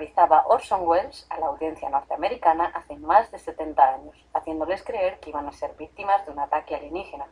aterrorizaba Orson Welles a la audiencia norteamericana hace más de 70 años, haciéndoles creer que iban a ser víctimas de un ataque alienígena.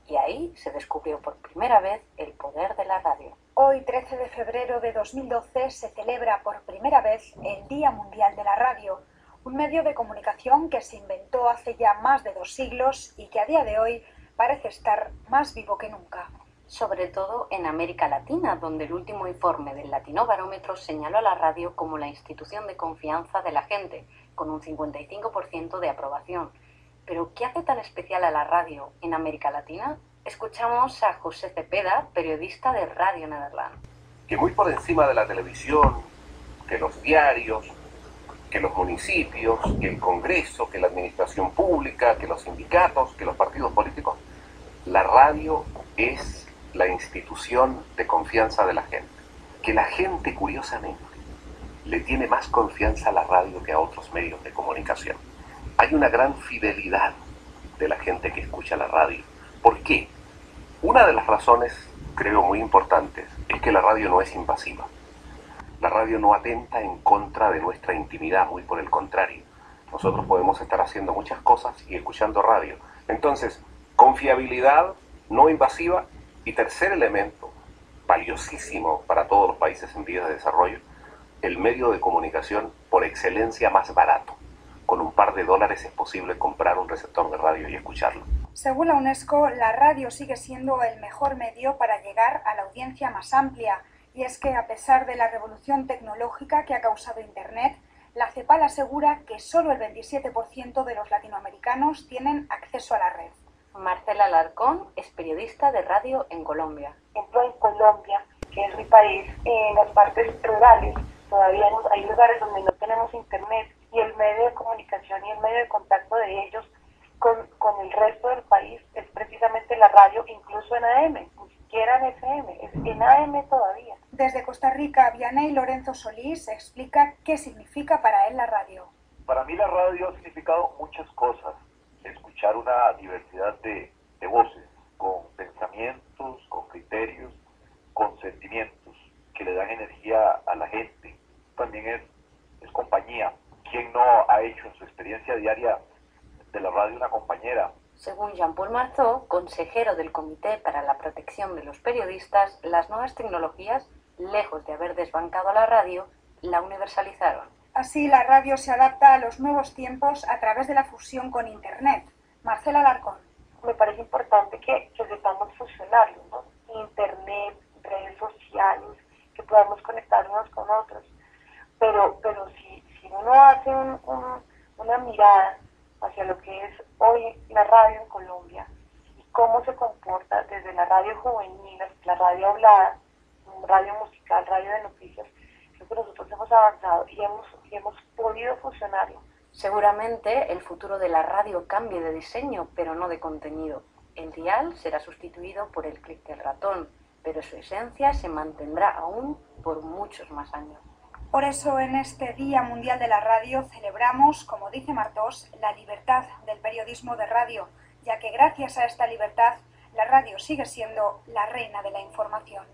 Y ahí se descubrió por primera vez el poder de la radio. Hoy, 13 de febrero de 2012, se celebra por primera vez el Día Mundial de la Radio, un medio de comunicación que se inventó hace ya más de 2 siglos y que a día de hoy parece estar más vivo que nunca. Sobre todo en América Latina, donde el último informe del Latinobarómetro señaló a la radio como la institución de confianza de la gente, con un 55% de aprobación. ¿Pero qué hace tan especial a la radio en América Latina? Escuchamos a José Cepeda, periodista de Radio Nederland. Que muy por encima de la televisión, que los diarios, que los municipios, que el Congreso, que la administración pública, que los sindicatos, que los partidos políticos, la radio es la institución de confianza de la gente. Que la gente, curiosamente, le tiene más confianza a la radio que a otros medios de comunicación. Hay una gran fidelidad de la gente que escucha la radio. ¿Por qué? Una de las razones, creo, muy importantes, es que la radio no es invasiva. La radio no atenta en contra de nuestra intimidad, muy por el contrario. Nosotros podemos estar haciendo muchas cosas y escuchando radio. Entonces, confiabilidad, no invasiva. Y tercer elemento, valiosísimo para todos los países en vías de desarrollo, el medio de comunicación por excelencia más barato. Con un par de dólares es posible comprar un receptor de radio y escucharlo. Según la UNESCO, la radio sigue siendo el mejor medio para llegar a la audiencia más amplia. Y es que, a pesar de la revolución tecnológica que ha causado Internet, la CEPAL asegura que solo el 27% de los latinoamericanos tienen acceso a la red. Marcela Alarcón es periodista de radio en Colombia. Por ejemplo, en Colombia, que es mi país, en las partes rurales todavía hay lugares donde no tenemos internet y el medio de comunicación y el medio de contacto de ellos con el resto del país es precisamente la radio, incluso en AM, ni siquiera en FM, es en AM todavía. Desde Costa Rica, Vianney Lorenzo Solís explica qué significa para él la radio. Para mí la radio ha significado muchas cosas. Escuchar una diversidad de voces, con pensamientos, con criterios, con sentimientos que le dan energía a la gente. También es compañía. ¿Quién no ha hecho en su experiencia diaria de la radio una compañera? Según Jean-Paul Marceau, consejero del Comité para la Protección de los Periodistas, las nuevas tecnologías, lejos de haber desbancado a la radio, la universalizaron. Así, la radio se adapta a los nuevos tiempos a través de la fusión con Internet. Marcela Alarcón. Me parece importante que sepamos fusionarlo, ¿no? Internet, redes sociales, que podamos conectarnos con otros. Pero si uno hace una mirada hacia lo que es hoy la radio en Colombia y cómo se comporta desde la radio juvenil, la radio hablada, radio musical, radio de noticias, creo que nosotros hemos avanzado y hemos podido fusionarlo. Seguramente el futuro de la radio cambie de diseño, pero no de contenido. El dial será sustituido por el clic del ratón, pero su esencia se mantendrá aún por muchos más años. Por eso, en este Día Mundial de la Radio celebramos, como dice Martos, la libertad del periodismo de radio, ya que gracias a esta libertad, la radio sigue siendo la reina de la información.